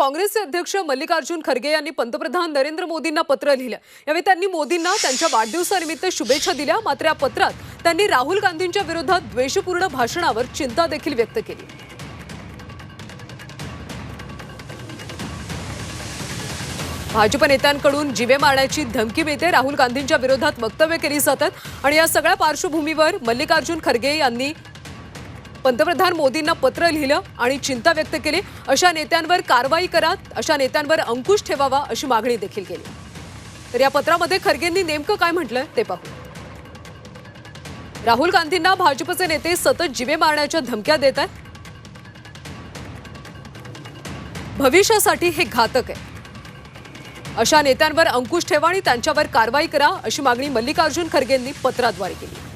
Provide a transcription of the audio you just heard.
काँग्रेसचे अध्यक्ष मल्लिकार्जुन खरगे यांनी पंतप्रधान नरेंद्र मोदींना पत्र लिहिलं। यावेळी त्यांनी मोदींना त्यांच्या वाढदिवसानिमित्त शुभेच्छा दिल्या। मात्र या पत्रात त्यांनी राहुल गांधींच्या विरोधात द्वेषपूर्ण भाषणावर चिंता देखील व्यक्त केली। भाजप नेत्यांकडून जीवे मारण्याची धमकी मिळते। राहुल गांधींच्या विरोधात वक्तव्य केली जातात आणि या सगळ्या पार्श्वभूमीवर मल्लिकार्जुन खरगे यांनी पंतप्रधान मोदींना पत्र लिहिलं आणि चिंता व्यक्त केली। अशा नेत्यांवर कारवाई करा, अशा नेत्यांवर अंकुश ठेवावा अशी मागणी देखील केली। तर या पत्रामध्ये खरगेंनी नेमकं काय म्हटलं ते पाहू। राहुल गांधींना भाजपचे नेते सतत जीवे मारण्याच्या धमक्या देतात। भविष्यासाठी हे घातक आहे। अशा नेत्यांवर अंकुश ठेवा आणि त्यांच्यावर कारवाई करा अशी मागणी मल्लिकार्जुन खरगेंनी पत्राद्वारे केली।